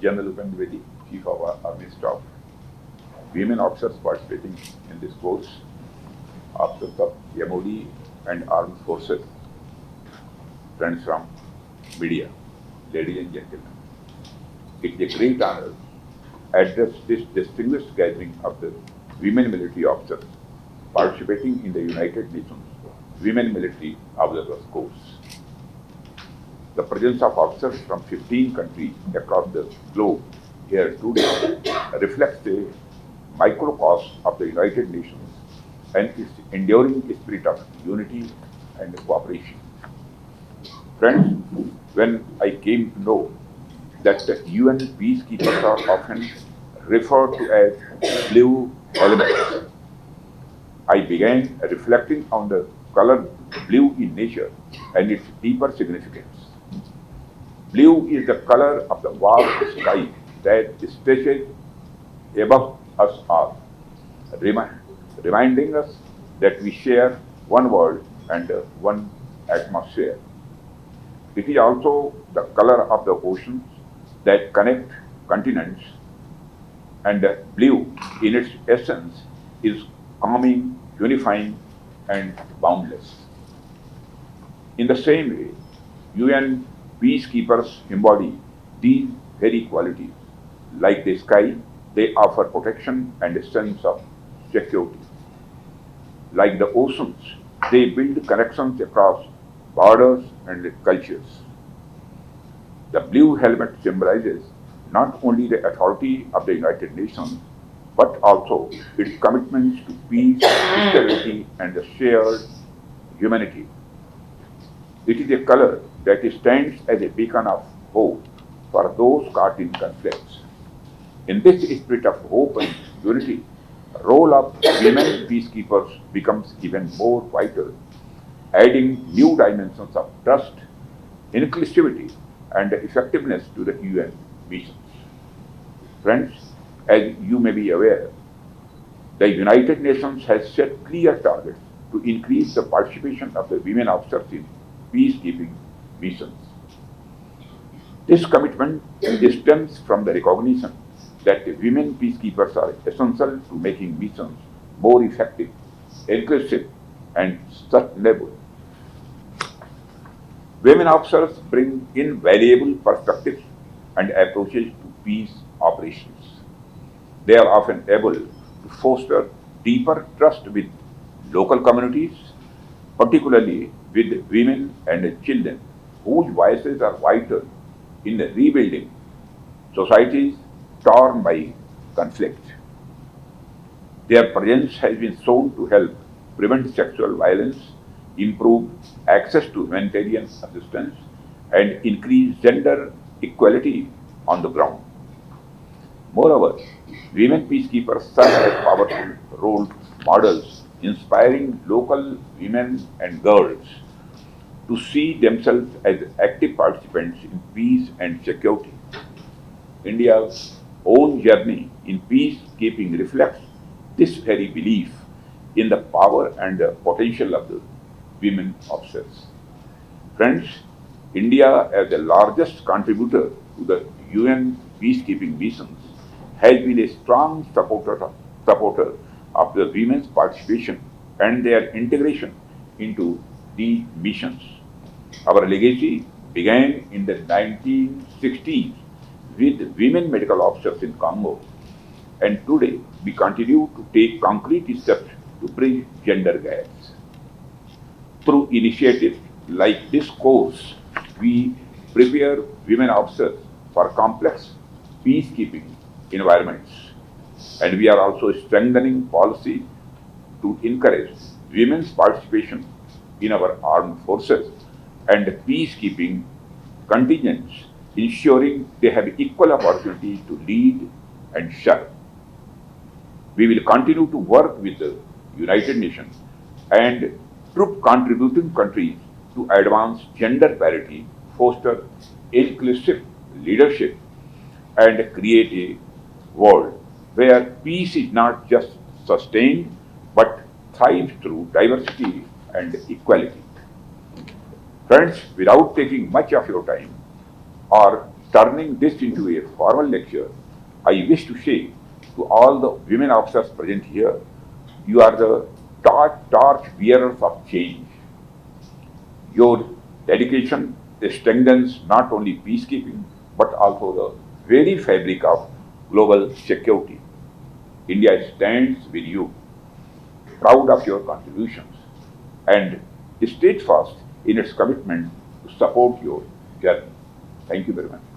General Upendra Bedi, Chief of Army Staff, women officers participating in this course, officers of MOD and Armed Forces, friends from media, ladies and gentlemen. It is a great honor to address this distinguished gathering of the women military officers participating in the United Nations Women Military Observers Course. The presence of officers from 15 countries across the globe here today reflects a microcosm of the United Nations and its enduring spirit of unity and cooperation. Friends, when I came to know that the UN peacekeepers are often referred to as blue elements, I began reflecting on the color blue in nature and its deeper significance. Blue is the color of the vast sky that stretches above us all, reminding us that we share one world and one atmosphere. It is also the color of the oceans that connect continents, and blue in its essence is calming, unifying, and boundless. In the same way, UN peacekeepers embody these very qualities. Like the sky, they offer protection and a sense of security. Like the oceans, they build connections across borders and cultures. The blue helmet symbolizes not only the authority of the United Nations, but also its commitments to peace, stability, and the shared humanity. It is a color that stands as a beacon of hope for those caught in conflicts. In this spirit of hope and unity, the role of women peacekeepers becomes even more vital, adding new dimensions of trust, inclusivity, and effectiveness to the UN missions. Friends, as you may be aware, the United Nations has set clear targets to increase the participation of the women officers in peacekeeping missions. This commitment stems from the recognition that the women peacekeepers are essential to making missions more effective, inclusive, and sustainable. Women officers bring invaluable perspectives and approaches to peace operations. They are often able to foster deeper trust with local communities, particularly with women and children, whose voices are vital in rebuilding societies torn by conflict. Their presence has been shown to help prevent sexual violence, improve access to humanitarian assistance, and increase gender equality on the ground. Moreover, women peacekeepers serve as powerful role models, inspiring local women and girls to see themselves as active participants in peace and security. India's own journey in peacekeeping reflects this very belief in the power and the potential of the women officers. Friends, India, as the largest contributor to the UN peacekeeping missions, has been a strong supporter of the women's participation and their integration into these missions. Our legacy began in the 1960s with women medical officers in Congo, and today we continue to take concrete steps to bridge gender gaps. Through initiatives like this course, we prepare women officers for complex peacekeeping environments. And we are also strengthening policy to encourage women's participation in our armed forces and peacekeeping contingents, ensuring they have equal opportunities to lead and serve. We will continue to work with the United Nations and troop contributing countries to advance gender parity, foster inclusive leadership, and create a world where peace is not just sustained but thrives through diversity and equality. Friends, without taking much of your time or Turning this into a formal lecture, I wish to say to all the women officers present here, you are the torch bearers of change. Your dedication strengthens not only peacekeeping but also the very fabric of global security. India stands with you, proud of your contributions, and steadfast in its commitment to support your journey. Thank you very much.